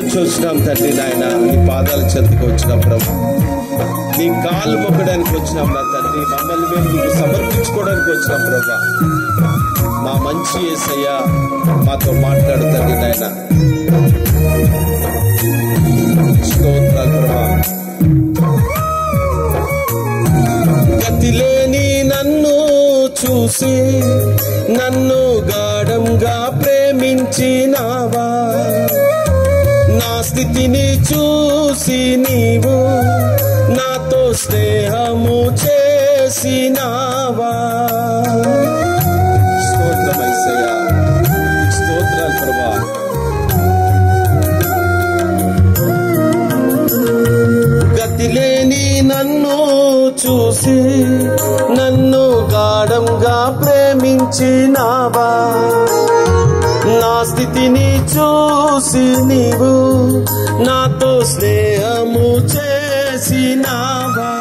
చూసినాం తండ్రి నాయన, నీ పాదాల చెంతకు వచ్చినాం ప్రభు, నీ కాళ్ళు మొక్కడానికి వచ్చినాం నా తండ్రి, మమ్మల్ని మేము నీకు సమర్పించుకోవడానికి వచ్చినాం ప్రభు. మా మంచి యేసయ్య మాతో మాట్లాడు తండ్రి నాయన. స్తోత్రాలు ప్రభా. గతిలేని నన్ను చూసి నన్ను గాఢంగా ప్రేమించినావా, నా స్థితిని చూసి నీవు నాతో స్నేహము చేసినావా. స్తోత్రమయ్యా, స్తోత్రాలు ప్రభా. గతిలేని నన్ను చూసి నన్ను గాఢంగా ప్రేమించినావా, నా స్థితిని చూసి నీవు నాతో స్నేహము చేసినావా.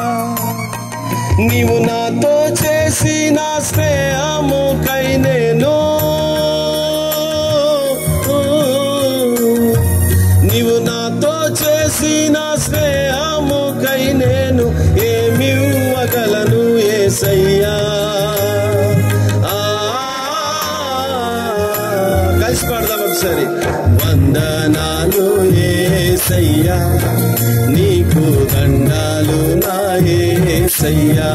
నీవు నాతో చేసిన స్నేహముకై నేను, నీవు నాతో చేసిన స్నేహముకై నేను ఏమివ్వగలను యేసయ్యా. కలిసి పాడదాం ఒకసారి. వందనాలు యేసయ్యా, నీకు దండాలు నా యేసయ్యా.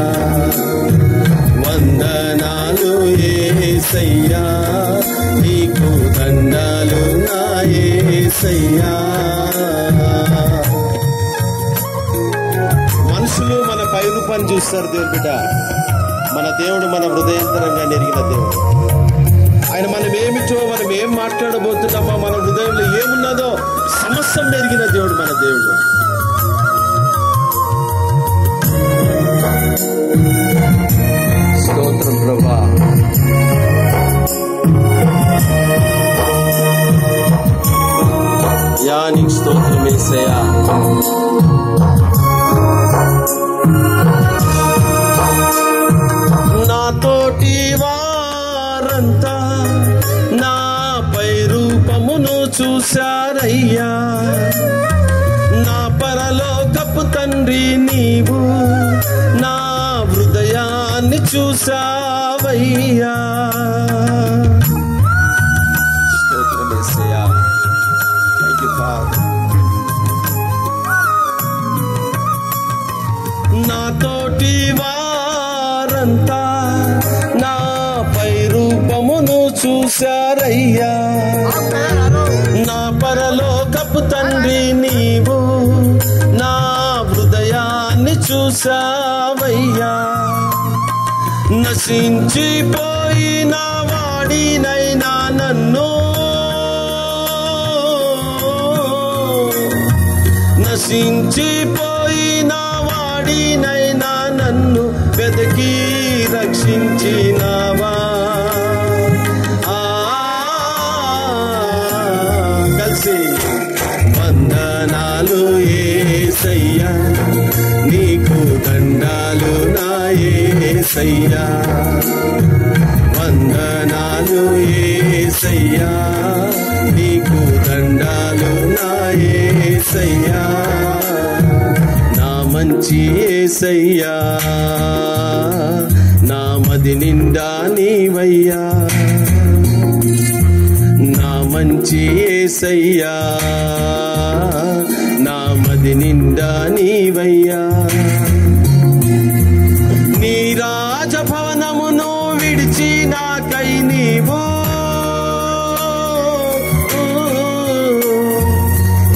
వందనాలు యేసయ్యా, నీకు దండాలు నా యేసయ్యా. మనుషులు మన పై రూపాన్ని చూస్తారు దేవుడు బిడ్డ, మన దేవుడు మన హృదయాంతరంగా ఎరిగిన దేవుడు. ఆయన మనం ఏమిటో, మనం ఏం మాట్లాడబోతున్నామో, మన హృదయంలో ఏమున్నదో సమస్తం ఎరిగిన దేవుడు మన దేవుడు. స్తోత్రం ప్రభా. నీకు స్తోత్రం యేసయ్యా. నాతోటి వారంతా నాపై రూపమును చూశారయ్యా, నా పరలోకపు తండ్రి నీవు నా హృదయాన్ని చూశావయ్యా. స్తోత్రం యేసయ్యా. Thank you father. నాతోటి వారంతా నాపై రూపమును చూశారయ్యా, నా పరలోకపు తండ్రి నీవు నా హృదయాన్ని చూశావయ్యా. నశించిపోయిన వాడినైనా నన్ను, నశించిపోయిన వాడినైనా నన్ను వెదకి రక్షించినావా. కలిసి వందనాలు యేసయ్యా, నీకు దండాలు నా యేసయ్యా. వందనాలు యేసయ్యా, నీకు దండాలు నా యేసయ్యా. నా మంచి యేసయ్యా, నా మది నిండా నీవయ్యా. నా మంచి యేసయ్యా, నా మది నిండా నీవయ్యా. నీ రాజభవనమును విడిచి నాకై నీవు,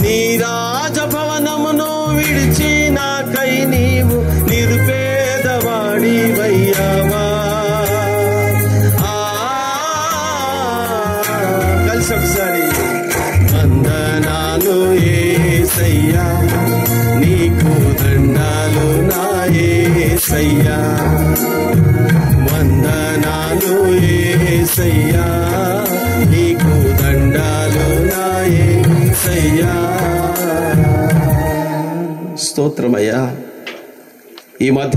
నీ రాజభవనమును విడిచి నాకై నీవు నిరుపేదవాడివయ్యావా. కలిసి ఒకసారి. వందనాలు యేసయ్యా, నీకు దండాలు నా యేసయ్యా. వందనాలు యేసయ్యా, నీకు దండాలు నా యేసయ్యా. స్తోత్రమయ్యా. ఈ మధ్య